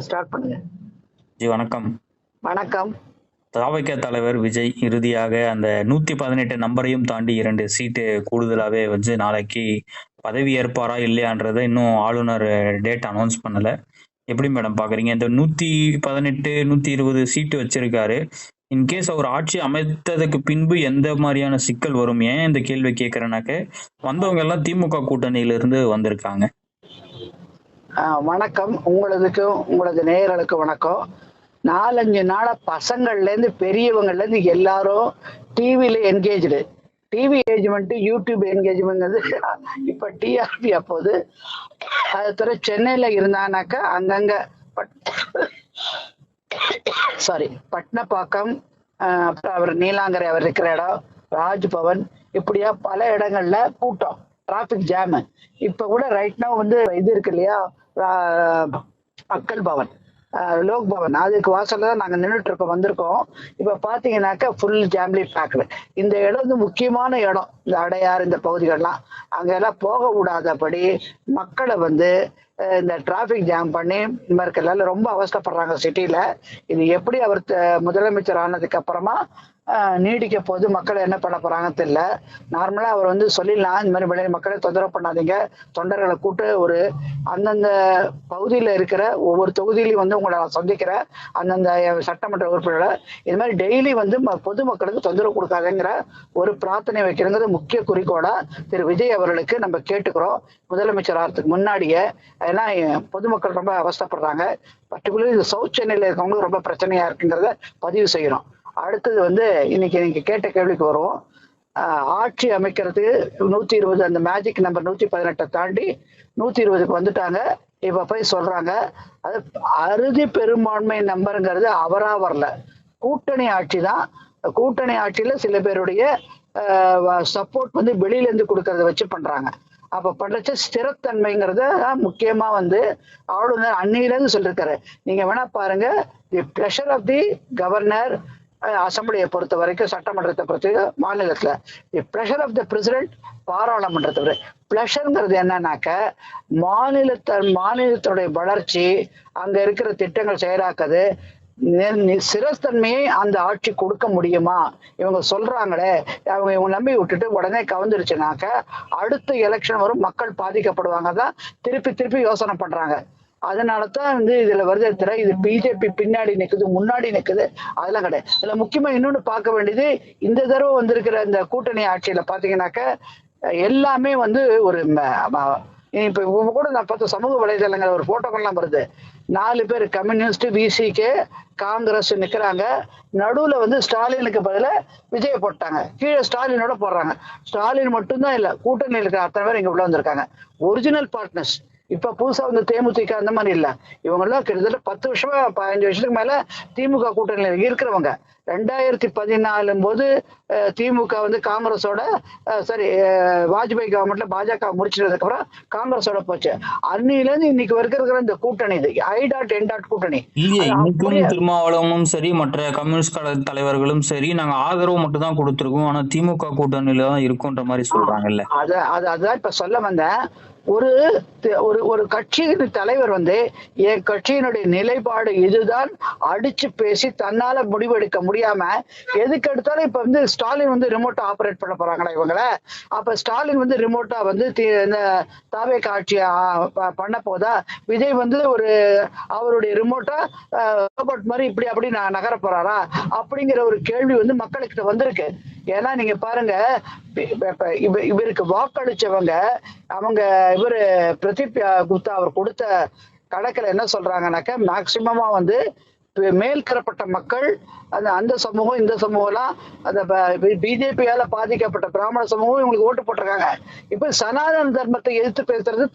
Start பண்ணுங்க. G வணக்கம். வணக்கம். தாவைக்க தலைவர் விஜய் இறுதியாக அந்த 118 நம்பரையும் தாண்டி 2 சீட்டு கூடுதலாவே வச்சு நாளைக்கு பதவி ஏற்பாரா இல்லையான்றதை இன்னும் ஆளுநர் டேட் அனௌன்ஸ் பண்ணல. எப்படி மேடம் பாக்குறீங்க? இந்த 118 120 சீட்டு வச்சிருக்காரு. இன்கேஸ் அவர் ஆட்சி அமைத்ததுக்கு பின்பு எந்த மாதிரியான சிக்கல் வரும்? ஏன் இந்த கேள்வி கேட்கறேனாக்க வந்தவங்க எல்லாம் திமுக கூட்டணியில இருந்து வந்திருக்காங்க. வணக்கம். உங்களது நேயர்களுக்கு வணக்கம். 4-5 நாளா பசங்கள்ல இருந்து பெரியவங்கள்ல இருந்து எல்லாரும் டிவில engaged. TV engagement, YouTube engagement இப்ப டிஆர்பி. அப்போது அது தவிர சென்னையில இருந்தானாக்கா அங்கங்க பட்னப்பாக்கம், அப்புறம் அவர் நீலாங்கரை அவர் இருக்கிற இடம், ராஜ்பவன், இப்படியா பல இடங்கள்ல கூட்டம், டிராபிக் ஜாம். இப்ப கூட ரைட் நவ் வந்து இது இருக்கு இல்லையா, மக்கள் பவன், லோக் பவன், அதுக்கு வாசல்ல தான் நாங்க நின்றுட்டு இருக்கோம், வந்திருக்கோம். இப்ப பாத்தீங்கன்னாக்கா ஃபுல் ஜாம்லி பேக்டு. இந்த இடம் வந்து முக்கியமான இடம். இந்த அடையார், இந்த பகுதிகள்லாம் அங்க எல்லாம் போக விடாதபடி மக்களை வந்து இந்த டிராபிக் ஜாம் பண்ணி இருக்கல ரொம்ப அவஸ்தப்படுறாங்க சிட்டில. இது எப்படி அவர் முதலமைச்சர் ஆனதுக்கு அப்புறமா நீடிக்க போது மக்கள் என்ன பண்ண போறாங்கன்னு தெரியல. நார்மலா அவர் வந்து சொல்லிடலாம், இந்த மாதிரி மக்களை தொந்தரவு பண்ணாதீங்க, தொண்டர்களை கூட்டு ஒரு அந்தந்த பகுதியில இருக்கிற ஒவ்வொரு தொகுதியிலையும் வந்து உங்களை சந்திக்கிற அந்தந்த சட்டமன்ற உறுப்பினர்களை இது மாதிரி டெய்லி வந்து பொதுமக்களுக்கு தொந்தரவு கொடுக்காதுங்கிற ஒரு பிரார்த்தனை வைக்கிறது முக்கிய குறிக்கோளா திரு விஜய் அவர்களுக்கு நம்ம கேட்டுக்கிறோம். முதலமைச்சர் ஆகிறதுக்கு முன்னாடியே, ஏன்னா பொதுமக்கள் ரொம்ப அவஸ்தப்படுறாங்க. பர்டிகுலர் இந்த சவுத் சென்னையில இருக்கவங்களுக்கு ரொம்ப பிரச்சனையா இருக்குங்கிறத பதிவு செய்யறோம். அடுத்தது வந்து இன்னைக்கு நீங்க கேட்ட கேள்விக்கு வருவோம். ஆட்சி அமைக்கிறதுக்கு 120 அந்த மேஜிக் நம்பர் 118 தாண்டி 120க்கு வந்துட்டாங்க. இப்ப போய் சொல்றாங்க அது அறுதி பெரும்பான்மை நம்பருங்கிறது அவரா வரல, கூட்டணி ஆட்சி தான். கூட்டணி ஆட்சியில சில பேருடைய சப்போர்ட் வந்து வெளியில இருந்து கொடுக்கறத வச்சு பண்றாங்க. அப்ப பண்றச்ச ஸ்திரத்தன்மைங்கிறத முக்கியமா வந்து ஆளுநர் அன்னையில இருந்து சொல்லிருக்காரு. நீங்க வேணா பாருங்க, the pressure of the governor, அசம்பிளியை பொறுத்த வரைக்கும், சட்டமன்றத்தை பொறுத்த மாநிலத்துல the pressure of the president, பாராளுமன்றத்தை ப்ளஷருங்கிறது என்னன்னாக்க மாநிலத்தினுடைய வளர்ச்சி, அங்க இருக்கிற திட்டங்கள் செயலாக்குது, சிறத்தன்மையை அந்த ஆட்சி கொடுக்க முடியுமா? இவங்க சொல்றாங்களே, இவங்க நம்பி விட்டுட்டு உடனே கவர்ந்துருச்சுனாக்க அடுத்த எலெக்ஷன் வரும், மக்கள் பாதிக்கப்படுவாங்க தான் திருப்பி யோசனை பண்றாங்க. அதனாலதான் வந்து இதுல வருது, இது பிஜேபி பின்னாடி நிக்குது, முன்னாடி நிக்குது, அதெல்லாம் கிடையாது. இதுல முக்கியமா இன்னொன்னு பார்க்க வேண்டியது, இந்த தடவை வந்திருக்கிற இந்த கூட்டணி ஆட்சியில பாத்தீங்கன்னாக்க எல்லாமே வந்து ஒரு இப்ப கூட நான் பார்த்த சமூக வலைதளங்கள் ஒரு போட்டோக்கள்லாம் வருது. 4 பேர் கம்யூனிஸ்ட், விசிகே, காங்கிரஸ் நிக்கிறாங்க. நடுவுல வந்து ஸ்டாலினுக்கு பதிலா விஜய் போட்டாங்க, கீழே ஸ்டாலினோட போடுறாங்க. ஸ்டாலின் மட்டும்தான் இல்ல, கூட்டணியில் இருக்கிற அத்தனை பேர் இங்க உள்ள வந்திருக்காங்க, ஒரிஜினல் பார்ட்னர்ஸ். இப்ப புதுசா வந்து தேமுதிக அந்த மாதிரி இல்ல, இவங்க எல்லாம் கிட்டத்தட்ட 10 வருஷமா 15 வருஷத்துக்கு மேல திமுக கூட்டணியில் இருக்கிறவங்க. 2014 போது திமுக வந்து காங்கிரஸோட வாஜ்பாய் கவர்மெண்ட்ல பாஜக முடிச்சதுக்கு அப்புறம் காங்கிரஸோட போச்சு. அன்னில இருந்து இன்னைக்கு இருக்கிற இந்த கூட்டணி, இது ஐ.என். கூட்டணி. திருமாவளவனும் சரி, மற்ற கம்யூனிஸ்ட் தலைவர்களும் சரி, நாங்க ஆதரவு மட்டும் தான் கொடுத்திருக்கோம், ஆனா திமுக கூட்டணியில தான் இருக்குன்ற மாதிரி சொல்றாங்கல்ல. அதான் இப்ப சொல்ல வந்தேன். ஒரு கட்சியின் தலைவர் வந்து என் கட்சியினுடைய நிலைப்பாடு இதுதான் அடிச்சு பேசி தன்னால முடிவெடுக்க முடியாம எதுக்கு எடுத்தாலும் இப்ப வந்து ஸ்டாலின் வந்து ரிமோட்டா ஆபரேட் பண்ண போறாங்களா இவங்கள? அப்ப ஸ்டாலின் வந்து ரிமோட்டா வந்து இந்த தாவேக ஆட்சியா பண்ண போதா? விஜய் வந்து ஒரு அவருடைய ரிமோட்டா ரோபோட் மாதிரி இப்படி அப்படி நகர போறாரா அப்படிங்கிற ஒரு கேள்வி வந்து மக்களுக்கு வந்திருக்கு. ஏன்னா நீங்க பாருங்க, இவருக்கு வாக்களிச்சவங்க, அவங்க இவரு பிரதீப் குப்தா அவர் கொடுத்த கணக்குல என்ன சொல்றாங்கன்னாக்க, மேக்சிமமா வந்து மேல்கரப்பட்ட மக்கள், அந்த சமூகம், இந்த சமூகம்லாம், அந்த பிஜேபியால பாதிக்கப்பட்ட பிராமண சமூகம் இவங்களுக்கு ஓட்டு போட்டிருக்காங்க. இப்ப சனாதன தர்மத்தை எதிர்த்து பேசுறது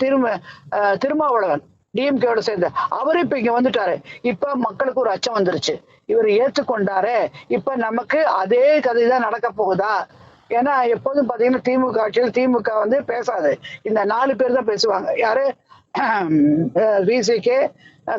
திருமாவளவன், டிஎம்கேவோட சேர்ந்து அவரு இப்ப இங்க வந்துட்டாரு. இப்ப மக்களுக்கு ஒரு அச்சம் வந்துருச்சு, இவர் ஏற்றுக்கொண்டாரு, இப்ப நமக்கு அதே கதைதான் நடக்க போகுதா? ஏன்னா எப்போதும் பாத்தீங்கன்னா திமுக ஆட்சியில் திமுக வந்து பேசாது, இந்த 4 பேர் தான் பேசுவாங்க. யாரு? விசிகே,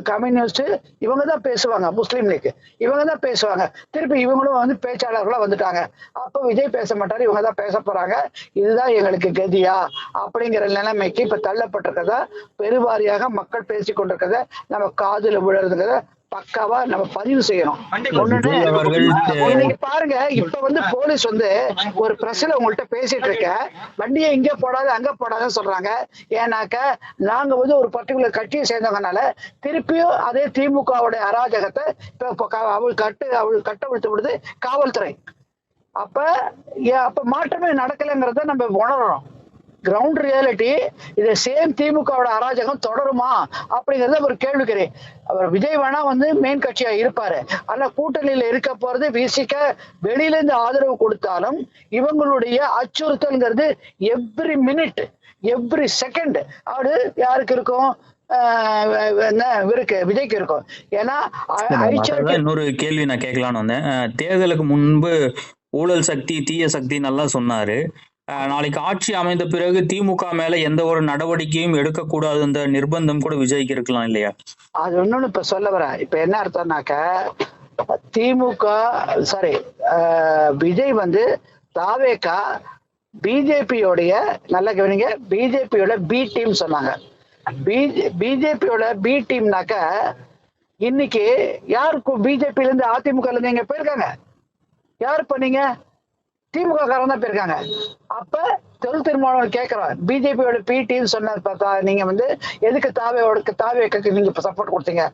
கம்யூனிஸ்ட் இவங்க தான் பேசுவாங்க, முஸ்லீம் லீக் இவங்க தான் பேசுவாங்க. திருப்பி இவங்களும் வந்து பேச்சாளர்களா வந்துட்டாங்க. அப்ப விஜய் பேச மாட்டாரு, இவங்க தான் பேச போறாங்க. இதுதான் எங்களுக்கு கதியா அப்படிங்கிற நிலைமைக்கு இப்ப தள்ளப்பட்டிருக்கதா பெருவாரியாக மக்கள் பேசிக் கொண்டிருக்கத நம்ம காதுல விழுறதுங்கிறத பக்காவா நம்ம பதிவு செய்யணும். விஜய் அவர்கள் இன்னைக்கு பாருங்க, இப்ப வந்து போலீஸ் வந்து ஒரு பிரஸ்ல உங்கள்கிட்ட பேசிட்டு இருக்க, வண்டியை இங்க போடாது அங்க போடாதுன்னு சொல்றாங்க. ஏன்னாக்க நாங்க வந்து ஒரு பர்டிகுலர் கட்சியை சேர்ந்தவங்கனால திருப்பியும் அதே திமுகவுடைய அராஜகத்தை இப்ப அவள் கட்டவிழ்த்து விடுது காவல்துறை. அப்ப மாற்றமே நடக்கலைங்கிறத நம்ம உணர்றோம். கிரவுண்ட் ரியாலிட்டி இது சேம் திமுகவோட அராஜகம் தொடருமா அப்படிங்கறத ஒரு கேள்விக்குறி. அவர் விஜய் வேணா வந்து மெயின் கட்சியா இருப்பாரு, ஆனா கூட்டணியில இருக்க போறது விசிக வெளியில இருந்து ஆதரவு கொடுத்தாலும் இவங்களுடைய அச்சுறுத்தல்ங்கிறது எவ்ரி மினிட் எவ்ரி செகண்ட் அது யாருக்கு இருக்கும்? இருக்கு, விஜய்க்கு இருக்கும். ஏன்னா இன்னொரு கேள்வி நான் கேட்கலான்னு வந்தேன். தேர்தலுக்கு முன்பு ஊழல் சக்தி தீய சக்தி நல்லா சொன்னாரு. நாளைக்கு ஆட்சி அமைந்த பிறகு திமுக மேல எந்த ஒரு நடவடிக்கையும் எடுக்கக்கூடாது என்ற நிர்பந்தம் கூட விஜய்க்கு இருக்கலாம் இல்லையா? அது ஒண்ணுன்னு இப்ப சொல்ல வரேன். இப்ப என்ன அர்த்தம்னாக்க திமுக சாரி விஜய் வந்து தாவேகா பிஜேபியோடைய நல்ல கவனிங்க, பிஜேபியோட பி டீம் சொன்னாங்க. பிஜேபியோட பி டீம்னாக்க இன்னைக்கு யாருக்கு பிஜேபில இருந்து அதிமுக இருந்து எங்க போயிருக்காங்க? யார் பண்ணீங்க? திமுக காரன் தான் போயிருக்காங்க. அப்ப தொல் திருமாவளவன் கேட்கிறோம், பிஜேபியோட பி டீம் சொன்னது பார்த்தா நீங்க வந்து எதுக்கு தாவேக்கு நீங்க சப்போர்ட் கொடுத்தீங்க?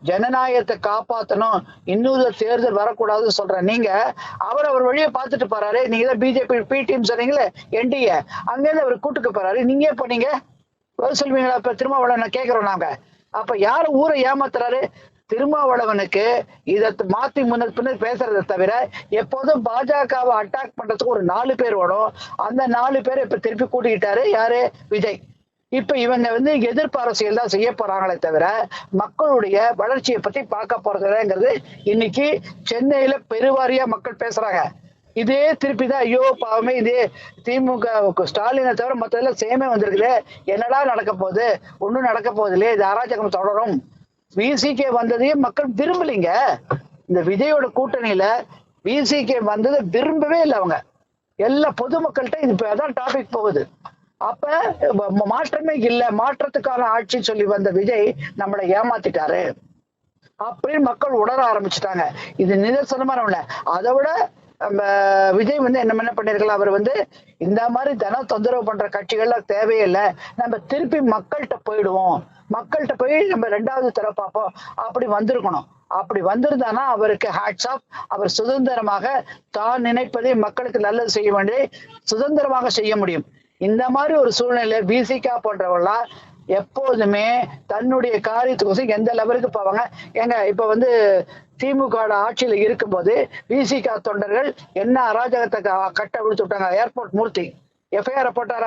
ஜனநாயகத்தை காப்பாற்றணும், இன்னொரு தேர்தல் வரக்கூடாதுன்னு சொல்ற நீங்க அவர் வழியை பார்த்துட்டு போறாரு. நீங்க தான் பிஜேபி பி டீம் சொன்னீங்களே என்டிஏ, அங்கேருந்து அவர் கூட்டுக்கு போறாரு. நீங்க ஏன் பண்ணீங்க? சொல்வீங்களா? இப்ப திருமாவளவன் கேட்கிறோம் நாங்க. அப்ப யாரு ஊரை ஏமாத்துறாரு? திருமாவளவனுக்கு இதை மாத்தி முன்ன பேசுறதை தவிர எப்போதும் பாஜகவை அட்டாக் பண்றதுக்கு ஒரு 4 பேர் வரும். அந்த 4 பேரை இப்ப திருப்பி கூட்டிக்கிட்டாரு யாரு? விஜய். இப்ப இவங்க வந்து எதிர்ப்பு அரசியல் தான் செய்ய போறாங்களே தவிர மக்களுடைய வளர்ச்சியை பத்தி பார்க்க போறதுங்கிறது இன்னைக்கு சென்னையில பெருவாரியா மக்கள் பேசுறாங்க. இதே திருப்பி தான் ஐயோ பாவமே, இதே திமுக ஸ்டாலினை தவிர மற்றதெல்லாம் சேமே வந்திருக்குது, என்னடா நடக்க போகுது? ஒன்னும் நடக்க போகுது இல்லையே, இது அராஜகம் தொடரும். விசிகே வந்ததையும் மக்கள் விரும்பலீங்க. இந்த விஜயோட கூட்டணியில விசிகே வந்ததை விரும்பவே இல்லை அவங்க. எல்லா பொதுமக்கள்கிட்ட இது அதான் டாபிக் போகுது. அப்ப மாற்றமே இல்லை, மாற்றத்துக்கான ஆட்சின்னு சொல்லி வந்த விஜய் நம்மளை ஏமாத்திட்டாரு அப்படின்னு மக்கள் உணர ஆரம்பிச்சுட்டாங்க. இது நிதர்சனமான. அதை விட நம்ம விஜய் வந்து என்ன பண்ணிருக்கலாம், அவர் வந்து இந்த மாதிரி தினம் தொந்தரவு பண்ற கட்சிகள்லாம் தேவையில்லை, நம்ம திருப்பி மக்கள்கிட்ட போயிடுவோம், மக்கள்கிட்ட போய் நம்ம 2வது தடவை பார்ப்போம் அப்படி வந்திருக்கணும். அப்படி வந்திருந்தானா அவருக்கு ஹேட்ஸ் ஆஃப். அவர் சுதந்திரமாக தான் நினைப்பதை மக்களுக்கு நல்லது செய்ய வேண்டிய சுதந்திரமாக செய்ய முடியும். இந்த மாதிரி ஒரு சூழ்நிலை பிசிகா போன்றவர்களா எப்போதுமே தன்னுடைய காரியத்துக்கோசம் எந்த லெவலுக்கு போவாங்க. ஏங்க இப்ப வந்து திமுக ஆட்சியில இருக்கும்போது விசிகா தொண்டர்கள் என்ன அராஜகத்தை கட்ட விழுத்து விட்டாங்க. ஏர்போர்ட் மூர்த்தி எஃப்ஐஆர் போட்டார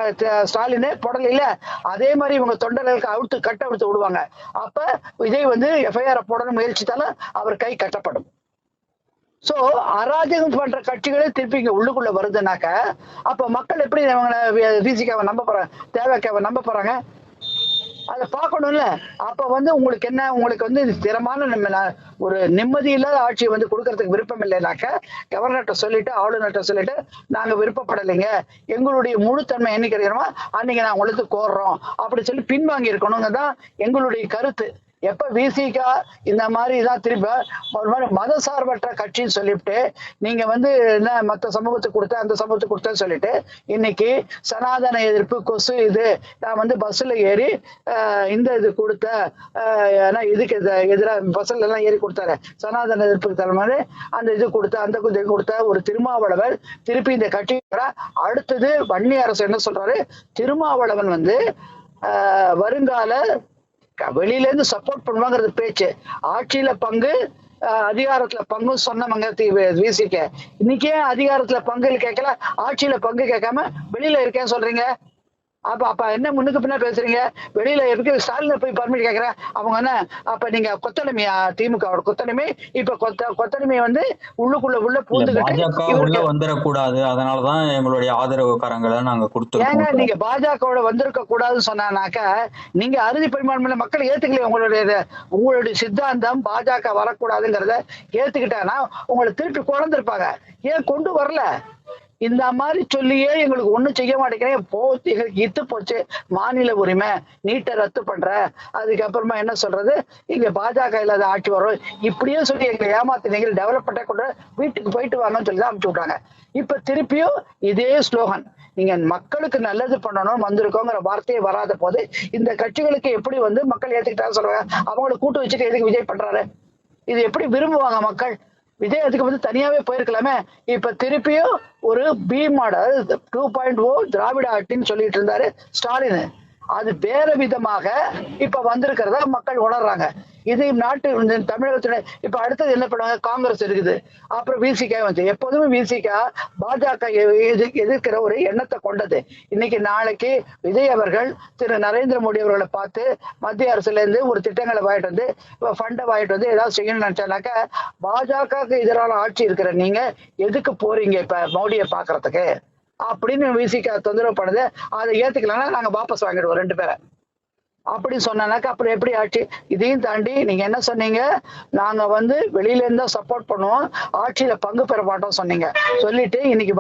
ஸ்டாலின் போடல இல்ல, அதே மாதிரி இவங்க தொண்டர்களுக்கு கட்ட விழுத்து விடுவாங்க. அப்ப விஜய் வந்து எஃப்ஐஆர் போடணும் முயற்சித்தாலும் அவர் கை கட்டப்படும். சோ அராஜகம் பண்ற கட்சிகளே திருப்பி இங்க உள்ளுக்குள்ள வருதுனாக்க அப்ப மக்கள் எப்படி விசிகாவை நம்ப போறாங்க, தேவைக்காவை நம்ப போறாங்க? அதை பார்க்கணும்ல. அப்ப வந்து உங்களுக்கு என்ன, உங்களுக்கு வந்து திறமான ஒரு நிம்மதி இல்லாத ஆட்சியை வந்து கொடுக்கறதுக்கு விருப்பம் இல்லைனாக்க கவர்னர்கிட்ட சொல்லிட்டு ஆளுநர்கிட்ட சொல்லிட்டு நாங்க விருப்பப்படலைங்க, எங்களுடைய முழுத்தன்மை என்னைக்கு கிடைக்கிறோமோ அன்னைக்கு நான் உங்களுக்கு கோர்றோம் அப்படி சொல்லி பின்வாங்கி இருக்கணுங்க தான் எங்களுடைய கருத்து. எப்ப விசிகா இந்த மாதிரி தான் திரும்ப ஒரு மாதிரி மதசார்பற்ற கட்சின்னு சொல்லிவிட்டு நீங்க வந்து என்ன மற்ற சமூகத்துக்கு கொடுத்த அந்த சமூகத்துக்கு கொடுத்தேன்னு சொல்லிட்டு இன்னைக்கு சனாதன எதிர்ப்பு கொசு இது நான் வந்து பஸ்ல ஏறி இந்த இது கொடுத்த இதுக்கு எதிராக பஸ்ல எல்லாம் ஏறி கொடுத்தாரு சனாதன எதிர்ப்பு தலைமையில அந்த இது கொடுத்த அந்த இது கொடுத்த ஒரு திருமாவளவன் திருப்பி இந்த கட்சி. அடுத்தது வன்னி அரசு என்ன சொல்றாரு, திருமாவளவன் வந்து வருங்கால வெளியில இருந்து சப்போர்ட் பண்ணுவாங்கிறது பேச்சு. ஆட்சியில பங்கு அதிகாரத்துல பங்கு சொன்னவங்க விசிக. இன்னைக்கே அதிகாரத்துல பங்கு கேட்கல, ஆட்சியில பங்கு கேட்காம வெளியில இருக்கேன்னு சொல்றீங்க. அப்ப அப்ப என்ன முன்னுக்கு பின்னா பேசுறீங்க? வெளியில இருக்கு ஸ்டாலின் போய் பர்மிட் கேக்குறேன். அவங்க என்ன அப்ப நீங்க கொத்தடிமையா? திமுகவோட கொத்தடிமை. இப்ப கொத்தடிமை வந்து உள்ளுக்குள்ள இல்ல பூந்துகிட்டு பாஜக உள்ள இவருக்கு வந்துடக்கூடாது, அதனாலதான் எங்களுடைய ஆதரவு கரங்களை நாங்க ஏங்க கொடுத்துருக்கோம். நீங்க பாஜகவோட வந்திருக்க கூடாதுன்னு சொன்னாக்கா நீங்க அறுதி பெரும்பான்மையில மக்கள் ஏத்துக்கலையே. உங்களுடைய சித்தாந்தம் பாஜக வரக்கூடாதுங்கிறத ஏத்துக்கிட்டாங்கன்னா உங்களை திருப்பி கொண்டிருப்பாங்க. ஏன் கொண்டு வரல? இந்த மாதிரி சொல்லியே எங்களுக்கு ஒண்ணும் செய்ய மாட்டேங்கிறேன். எங்களுக்கு இத்து போச்சு மாநில உரிமை, நீட்டை ரத்து பண்ற, அதுக்கப்புறமா என்ன சொல்றது, இங்க பாஜக இல்லாத ஆட்சி வரும், இப்படியே சொல்லி எங்களை ஏமாத்தினீங்க, டெவலப்மெண்ட்டை கொண்டு வீட்டுக்கு போயிட்டு வாங்கன்னு சொல்லி தான் அனுப்பிச்சு விட்டாங்க. இப்ப திருப்பியும் இதே ஸ்லோகன், நீங்க மக்களுக்கு நல்லது பண்ணணும் வந்திருக்கோங்கிற வார்த்தையே வராத போது இந்த கட்சிகளுக்கு எப்படி வந்து மக்கள் ஏத்துக்கிட்டாங்க சொல்றாங்க? அவங்களை கூட்டு வச்சுட்டு எதுக்கு விஜய் பண்றாரு? இது எப்படி விரும்புவாங்க மக்கள்? விஜய் அதுக்கு வந்து தனியாவே போயிருக்கலாமே. இப்ப திருப்பியும் ஒரு பி மாடல் 2.0 திராவிட ஆட்சின்னு சொல்லிட்டு இருந்தாரு ஸ்டாலின். அது வேற விதமாக இப்ப வந்திருக்கிறதா மக்கள் உணர்றாங்க. இது நாட்டு தமிழகத்துல இப்ப அடுத்தது என்ன பண்ணுவாங்க? காங்கிரஸ் இருக்குது, அப்புறம் விசிகா வந்து. எப்போதுமே விசிகா பாஜக எதிர்க்கிற ஒரு எண்ணத்தை கொண்டது. இன்னைக்கு நாளைக்கு விஜய் அவர்கள் திரு நரேந்திர மோடி அவர்களை பார்த்து மத்திய அரசுல இருந்து ஒரு திட்டங்களை வாங்கிட்டு வந்து ஃபண்டை வாங்கிட்டு வந்து ஏதாவது செய்யணும்னு நினைச்சானாக்கா, பாஜகவுக்கு எதிரான ஆட்சி இருக்கிற நீங்க எதுக்கு போறீங்க இப்ப மோடியை பாக்குறதுக்கு அப்படின்னு விசிகா தொந்தரவு பண்ணுது. அதை ஏத்துக்கலன்னா நாங்க வாபஸ் வாங்கிடுவோம் 2 பேரை அப்படி சொன்னாக்கா அப்புறம் எப்படி ஆட்சி? இதையும் தாண்டி நீங்க என்ன சொன்னீங்க? நாங்க வந்து வெளியில இருந்தா சப்போர்ட் பண்ணுவோம், ஆட்சியில பங்கு பெற மாட்டோம் சொன்னீங்க. சொல்லிட்டு இன்னைக்கு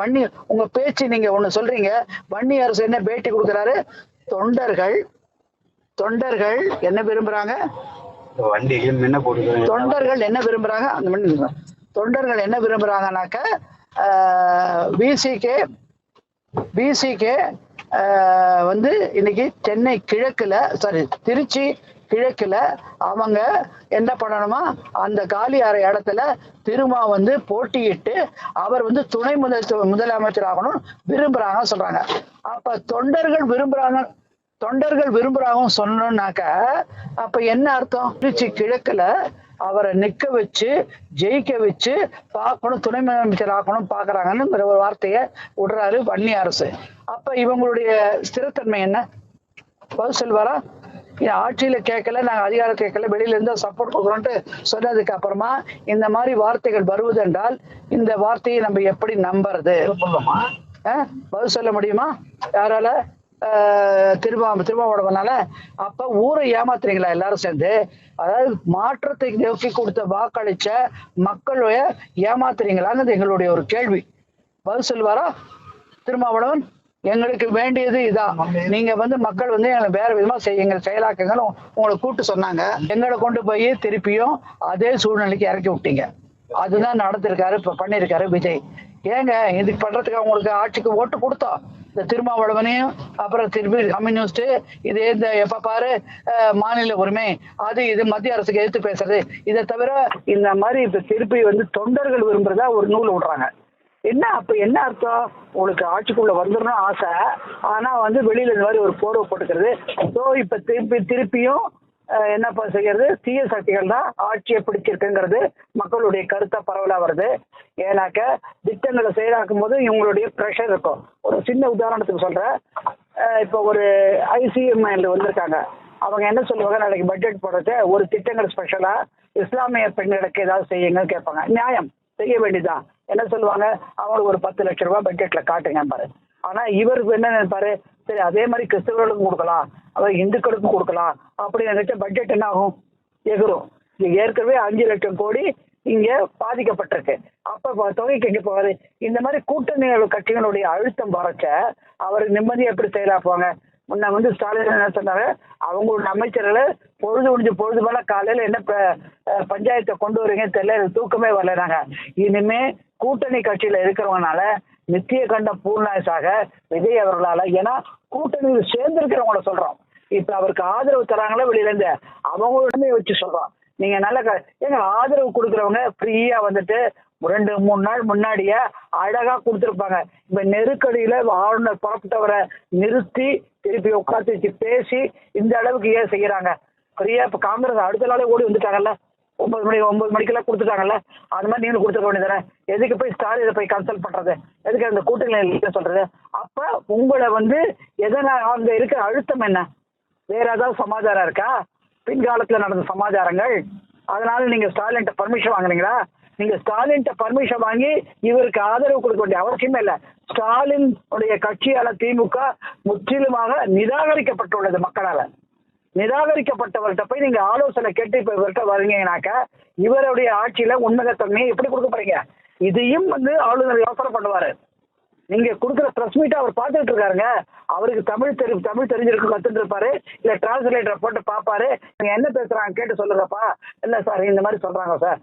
உங்க பேச்சு நீங்க ஒண்ணு சொல்றீங்க, வன்னி அரசு என்ன பேட்டி கொடுக்குறாரு? தொண்டர்கள் என்ன விரும்புறாங்க? தொண்டர்கள் என்ன விரும்புறாங்க? தொண்டர்கள் என்ன விரும்புறாங்கனாக்க விசிகே வந்து இன்னைக்கு சென்னை கிழக்குல திருச்சி கிழக்குல அவங்க என்ன பண்ணணுமா, அந்த காலி அறை இடத்துல திரும்ப வந்து போட்டியிட்டு அவர் வந்து துணை முதலமைச்சர் ஆகணும் விரும்புறாங்க சொல்றாங்க. அப்ப தொண்டர்கள் விரும்புறாங்க சொன்னாக்க அப்ப என்ன அர்த்தம்? திருச்சி கிழக்குல அவரை நிக்க வச்சு ஜெயிக்க வச்சு பார்க்கணும், துணை முதலமைச்சர் ஆக்கணும் பாக்குறாங்கன்னு ஒரு வார்த்தையை விடுறாரு வன்னி அரசு. அப்ப இவங்களுடைய ஸ்திரத்தன்மை என்ன? பதில் சொல்வாரா? ஆட்சியில கேட்கல, நாங்க அதிகாரம் கேட்கல, வெளியில இருந்தா சப்போர்ட் கொடுக்குறோம்ட்டு சொன்னதுக்கு அப்புறமா இந்த மாதிரி வார்த்தைகள் வருவது என்றால் இந்த வார்த்தையை நம்ம எப்படி நம்புறது? பதில் சொல்ல முடியுமா யாரால? திருமாவளவனால? அப்ப ஊரை ஏமாத்துறீங்களா எல்லாரும் சேர்ந்து? அதாவது மாற்றத்தை நோக்கி கொடுத்த வாக்களிச்ச மக்களுடைய ஏமாத்துறீங்களாங்கிறது எங்களுடைய ஒரு கேள்வி. பதில் சொல்லுவாரா திருமாவளவன்? எங்களுக்கு வேண்டியது இதான், நீங்க வந்து மக்கள் வந்து எங்களை வேற விதமா செய்யுங்க செயலாக்குங்க உங்களை கூட்டு சொன்னாங்க. எங்களை கொண்டு போய் திருப்பியும் அதே சூழ்நிலைக்கு இறக்கி விட்டீங்க. அதுதான் நடந்திருக்காரு, இப்ப பண்ணிருக்காரு விஜய். ஏங்க இதுக்கு பண்றதுக்கு அவங்களுக்கு ஆட்சிக்கு ஓட்டு கொடுத்தோம். இந்த திருமாவளவனையும் அப்புறம் திருப்பி கம்யூனிஸ்ட் இதே இந்த எப்ப பாரு மாநில உரிமை அது இது மத்திய அரசுக்கு எதிர்த்து பேசுறது. இதை தவிர இந்த மாதிரி இப்ப திருப்பி வந்து தொண்டர்கள் விரும்புறதா ஒரு நூல் விடுறாங்க. என்ன அப்ப என்ன அர்த்தம்? உங்களுக்கு ஆட்சிக்குள்ள வந்துடணும் ஆசை, ஆனா வந்து வெளியில இந்த மாதிரி ஒரு போர்வை போட்டுக்கிறது. ஸோ இப்ப திருப்பியும் என்னப்பா செய்யறது? தீய சக்திகள் தான் ஆட்சியை பிடிச்சிருக்குங்கிறது மக்களுடைய கருத்தா பரவலா வருது. ஏன்னாக்க திட்டங்களை செயலாக்கும் போது இவங்களுடைய ப்ரெஷர் இருக்கும். ஒரு சின்ன உதாரணத்துக்கு சொல்றேன். இப்போ ஒரு ICML வந்திருக்காங்க, அவங்க என்ன சொல்லுவாங்க? நாளைக்கு பட்ஜெட் போடுறது ஒரு திட்டங்கள் ஸ்பெஷலா இஸ்லாமிய பெண்களுக்கு ஏதாவது செய்யுங்க கேட்பாங்க. நியாயம், செய்ய வேண்டியதான். என்ன சொல்லுவாங்க? அவங்களுக்கு ஒரு 10 லட்சம் ரூபாய் பட்ஜெட்ல காட்டுங்க பாரு. ஆனா இவருக்கு என்ன நினைப்பாரு? சரி அதே மாதிரி கிறிஸ்தவர்களுக்கும் கொடுக்கலாம், அவர் இந்துக்களுக்கும் கொடுக்கலாம் அப்படின்னு நினைச்ச பட்ஜெட் என்ன ஆகும்? எகிரும். ஏற்கனவே 5 லட்சம் கோடி இங்க பாதிக்கப்பட்டிருக்கு. அப்ப தொகைக்கு எங்க போவாரு? இந்த மாதிரி கூட்டணி கட்சிகளுடைய அழுத்தம் வரைச்ச அவருக்கு நிம்மதியை எப்படி செயலாக்குவாங்க? முன்ன வந்து ஸ்டாலின் என்ன சொன்னாரு? அவங்களோட அமைச்சர்களை பொழுது போல காலையில என்ன பஞ்சாயத்தை கொண்டு வரீங்கன்னு தெரியல, தூக்கமே வரலனாங்க. இனிமே கூட்டணி கட்சியில இருக்கிறவங்கனால நித்திய கண்ட பூர்ணாயசாக விஜய் அவர்களால, ஏன்னா கூட்டணியில் சேர்ந்திருக்கிறவங்கள சொல்றோம், இப்ப அவருக்கு ஆதரவு தராங்களா வெளியில இருந்து அவங்களுடனே வச்சு சொல்றோம். நீங்க நல்ல ஏங்க ஆதரவு கொடுக்குறவங்க ஃப்ரீயா வந்துட்டு 2-3 நாள் முன்னாடியே அழகா கொடுத்துருப்பாங்க. இப்ப நெருக்கடியில ஆளுநர் புறப்பட்டவரை நிறுத்தி திருப்பி உட்காந்து வச்சு பேசி இந்த அளவுக்கு ஏன் செய்யறாங்க? ஃப்ரீயா இப்ப காங்கிரஸ் அடுத்த நாளே ஓடி வந்துட்டாங்கல்ல. 9 மணிக்கெல்லாம் கொடுத்துட்டாங்கல்ல, அது மாதிரி நீங்களும் கொடுத்துக்க வேண்டியதானே. எதுக்கு போய் ஸ்டாலினை போய் கன்சல்ட் பண்றது, எதுக்கு அந்த கூட்டணி சொல்றது? அப்ப உங்களை வந்து எதனா அங்க இருக்கிற அழுத்தம் என்ன? வேற ஏதாவது சமாச்சாரம் இருக்கா? பின்காலத்துல நடந்த சமாச்சாரங்கள், அதனால நீங்க ஸ்டாலின் பர்மிஷன் வாங்குறீங்களா? நீங்க ஸ்டாலின் பர்மிஷன் வாங்கி இவருக்கு ஆதரவு கொடுக்க வேண்டிய அவசியமே இல்லை. ஸ்டாலின் உடைய கட்சியால திமுக முற்றிலுமாக நிராகரிக்கப்பட்டுள்ளது மக்களால. நிராகரிக்கப்பட்டவர்கிட்ட போய் நீங்க ஆலோசனை கேட்டு இப்ப இவர்கிட்ட வருவீங்கன்னாக்க இவருடைய ஆட்சியில உண்மைத்தன்மையை எப்படி கொடுக்க போறீங்க? இதையும் வந்து ஆளுநர் யோசனை பண்ணுவாரு. நீங்க கொடுக்குற பிரஸ் மீட்டை அவர் பார்த்துட்டு இருக்காருங்க. அவருக்கு தமிழ் தெரிஞ்சிருக்கு, கத்துட்டு இருப்பாரு. இல்ல டிரான்ஸ்லேட்டரை போட்டு பாப்பாரு. நீங்க என்ன பேசுறாங்க கேட்டு சொல்லுங்கப்பா. இல்ல சார் இந்த மாதிரி சொல்றாங்க சார்,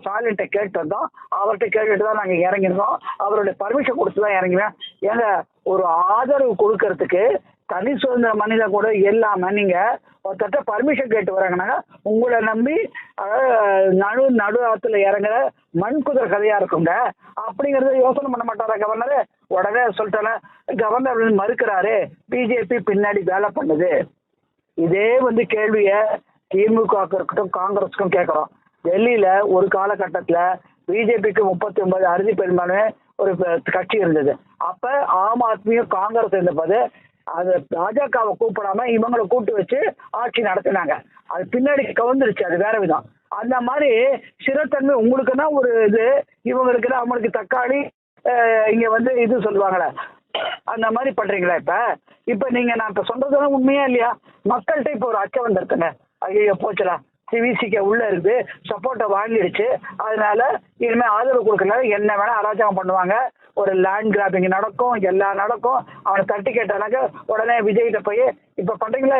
ஸ்டாலின் கேட்டு வந்தோம், அவர்கிட்ட கேட்டுட்டு தான் நாங்க இறங்கிருந்தோம், அவருடைய பர்மிஷன் கொடுத்துதான் இறங்கினோம். ஏங்க ஒரு ஆதரவு கொடுக்கறதுக்கு தனி சுதந்திர மனிதன் கூட இல்லாம நீங்க ஒருத்தட்ட பர்மிஷன் கேட்டு வராங்கன்னா உங்களை நம்பி நடு ஆத்துல இறங்குற மண் குதிரை கதையா இருக்குங்க. அப்படிங்கறத யோசனை பண்ண மாட்டாரா கவர்னர்? உடனே சொல்லிட்டால கவர்னர் மறுக்கிறாரு, பிஜேபி பின்னாடி வேலை பண்ணுது. இதே வந்து கேள்விய திமுக இருக்கட்டும் காங்கிரஸுக்கும் கேட்கிறோம். டெல்லியில ஒரு காலகட்டத்துல பிஜேபிக்கு 39 அறுதி பெரும்பான்மை ஒரு கட்சி இருந்தது. அப்ப ஆம் ஆத்மியும் காங்கிரஸ் இருந்தபோது அது பாஜகவை கூப்பிடாம இவங்களை கூட்டு வச்சு ஆட்சி நடத்தினாங்க. அது பின்னாடி கவர்ந்துருச்சு, அது வேற விதம். அந்த மாதிரி சிறத்தன்மை உங்களுக்குன்னா ஒரு இது, இவங்களுக்குன்னா அவங்களுக்கு தக்காளி இங்க வந்து இது சொல்லுவாங்களே, அந்த மாதிரி பண்றீங்களா? இப்ப நீங்க நான் இப்ப சொல்றதெல்லாம் உண்மையா இல்லையா? மக்கள்கிட்ட இப்ப ஒரு அச்சம் வந்துருக்குங்க. ஐயோ போச்சலாம், சிவிசிக்கு உள்ள இருக்கு, சப்போர்ட்டை வாங்கிடுச்சு, அதனால இனிமே ஆதரவு கொடுக்கல, என்ன வேணா அராஜகம் பண்ணுவாங்க, ஒரு லேண்ட் கிராபிங் நடக்கும், எல்லாம் நடக்கும். அவனை தட்டி கேட்டானாக்க உடனே விஜய்கிட்ட போய் இப்ப பண்றீங்களா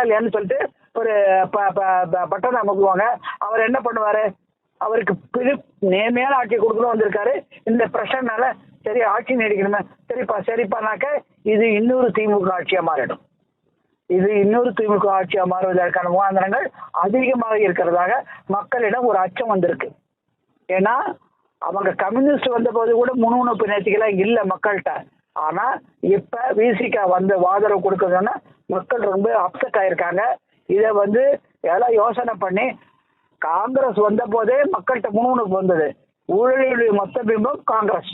இல்லையான்னு சொல்லிட்டு ஒரு பட்டன் அமுக்குவாங்க. அவர் என்ன பண்ணுவாரு? அவருக்கு நேர்மையான ஆட்சி கொடுக்கணும் வந்திருக்காரு. இந்த பிரஷர்னால சரி ஆட்சி நீடிக்கணுமே, சரிப்பானாக்க இது இன்னொரு திமுக ஆட்சியா மாறிடும். இது இன்னொரு திமுக ஆட்சியா மாறுவதற்கான முகாந்திரங்கள் அதிகமாக இருக்கிறதாக மக்களிடம் ஒரு அச்சம் வந்திருக்கு. ஏன்னா அவங்க கம்யூனிஸ்ட் வந்த போது கூட முணுமுணுப்பு நேர்த்திகளாம் இல்ல மக்கள்கிட்ட. ஆனா இப்ப விசிக வந்து ஆதரவு கொடுக்கறதுன்னா மக்கள் ரொம்ப அப்செட் ஆயிருக்காங்க. இத வந்து எல்லாம் யோசனை பண்ணி காங்கிரஸ் வந்த போதே மக்கள்கிட்ட முணுமுணுப்பு வந்தது. ஊழலுடைய மொத்த பிம்பம் காங்கிரஸ்.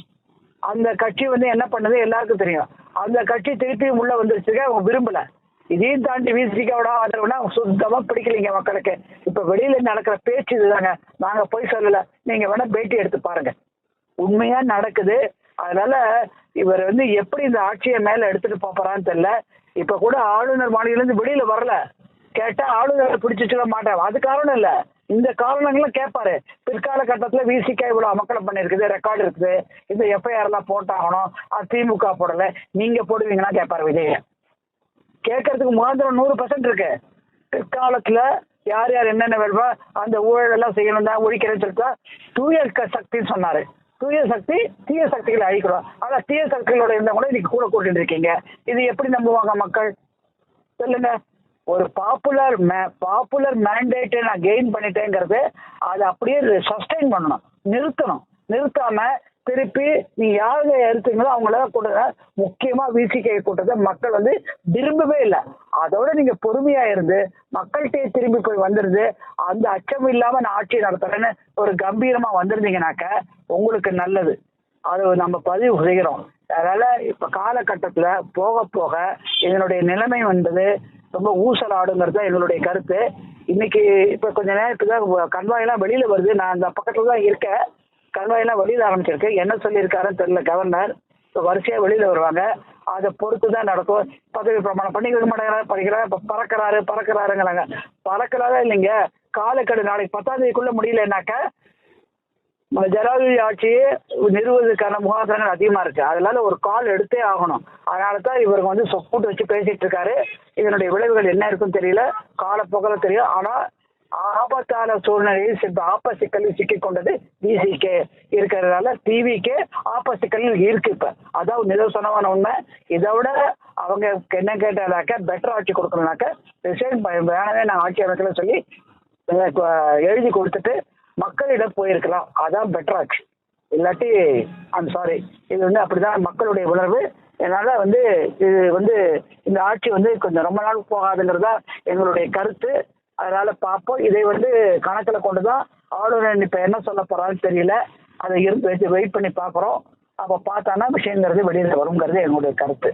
அந்த கட்சி வந்து என்ன பண்ணது எல்லாருக்கும் தெரியும். அந்த கட்சி திருப்பி உள்ள வந்துருச்சு, அவங்க விரும்பல. இதையும் தாண்டி விசிகாவோட ஆதரவுனா சுத்தமா பிடிக்கலைங்க மக்களுக்கு. இப்ப வெளியில நடக்கிற பேச்சு இதுதாங்க, நாங்க போய் சொல்லல, நீங்க வேணா பேட்டி எடுத்து பாருங்க, உண்மையா நடக்குது. அதனால இவர் வந்து எப்படி இந்த ஆட்சியை மேல எடுத்துட்டு போறான்னு தெரியல. இப்ப கூட ஆளுநர் மாளிகையில இருந்து வெளியில வரல, கேட்டா ஆளுநரை பிடிச்சிட்டு மாட்டேன். அது காரணம் இல்ல, இந்த காரணங்களும் கேட்பாரு. பிற்கால கட்டத்துல விசிக இவ்வளவு அமக்கலம் பண்ணிருக்குது, ரெக்கார்டு இருக்குது, இந்த எஃப்ஐஆர் எல்லாம் போட்டாகணும், அது திமுக போடல, நீங்க போடுவீங்கன்னா கேட்பாரு விஜய. கேட்கறதுக்கு முகாந்திரம் 100% இருக்கு. பிற்காலத்துல யார் யார் என்னென்ன வேணுமோ அந்த ஊழல் எல்லாம் செய்யணும் தான் ஒழிக்கிறேன்னு சொல்லிட்டு தூய சக்தின்னு சொன்னாரு. தூய சக்தி தீய சக்திகளை அழிக்கிறோம். ஆனா தீய சக்திகளோட இருந்தா கூட இன்னைக்கு கூட கூட்டிட்டு இருக்கீங்க. இது எப்படி நம்புவாங்க மக்கள் சொல்லுங்க? ஒரு பாப்புலர் மேண்டேட்டை நான் கெயின் பண்ணிட்டேங்கிறது அதை அப்படியே சஸ்டைன் பண்ணணும், நிறுத்தாம திருப்பி நீ யாரு எடுத்தீங்களோ அவங்கள கூட்ட. முக்கியமா விசிகே கூட்டத்தை மக்கள் வந்து விரும்பவே இல்லை. அதோட நீங்க பொறுமையா இருந்து மக்கள்கிட்ட திரும்பி போய் வந்துருது, அந்த அச்சம் இல்லாம நான் ஆட்சி நடத்துறேன்னு ஒரு கம்பீரமா வந்திருந்தீங்கன்னாக்க உங்களுக்கு நல்லது. அது நம்ம பதிவு செய்கிறோம். அதனால இப்ப காலகட்டத்துல போக போக இதனுடைய நிலைமை என்பது ரொம்ப ஊசலாடுங்கிறது தான் எங்களுடைய கருத்து. இன்னைக்கு இப்ப கொஞ்ச நேரத்துக்கு கன்வாயெல்லாம் வெளியில வருது, நான் அந்த பக்கத்துல தான் இருக்கேன். கன்வாயெல்லாம் வெளியில ஆரம்பிச்சிருக்கு. என்ன சொல்லியிருக்காருன்னு தெரியல கவர்னர். இப்போ வரிசையா வெளியில வருவாங்க, அதை பொறுத்து தான் நடக்கும். பதவி பிரமாணம் பண்ணி வைக்க மாட்டேங்கிறாரு, படிக்கிறாரு, இப்ப பறக்கிறாருங்கிறாங்க. பறக்கிறாரா இல்லைங்க, காலக்கெடு நாளைக்கு 10ஆம் தேதிக்குள்ள முடியலன்னாக்க ஜனாதிபதி ஆட்சியை நிறுவுவதற்கான முகாந்திரங்கள் அதிகமா இருக்கு. அதனால ஒரு கால் எடுத்தே ஆகணும். அதனாலதான் இவருக்கு வந்து கூட்டு வச்சு பேசிட்டு இருக்காரு. இதனுடைய விளைவுகள் என்ன இருக்குன்னு தெரியல, காலப்போக்கில் தெரியும். ஆனா ஆபத்தான சூழ்நிலையில் ஆப்ப சிக்கலில் சிக்கிக் கொண்டது விசிகே இருக்கிறதுனால டிவிக்கே ஆப்ப சிக்கலில் இருக்கு. இப்ப அதான் நிதர்சனமான உண்மை. இதை விட அவங்க என்ன கேட்டாக்க பெட்டர் ஆட்சி கொடுக்கணும்னாக்க ரிசைன் வேணவே நான் ஆட்சி அமைக்கல சொல்லி எழுதி கொடுத்துட்டு மக்களிடம் போயிருக்கலாம். அதான் பெட்டர் ஆட்சி. இல்லாட்டி ஐம் சாரி, இது வந்து அப்படிதான் மக்களுடைய உணர்வு. அதனால வந்து இது வந்து இந்த ஆட்சி வந்து கொஞ்சம் ரொம்ப நாள் போகாதுங்கிறதா எங்களுடைய கருத்து. அதனால பார்ப்போம். இதை கணக்கில் கொண்டுதான் ஆளுநர் இப்ப என்ன சொல்ல போறான்னு தெரியல. அதை வெயிட் பண்ணி பார்க்குறோம். அப்ப பார்த்தானா விஷயங்கிறது வெளியில வருங்கிறது என்னுடைய கருத்து.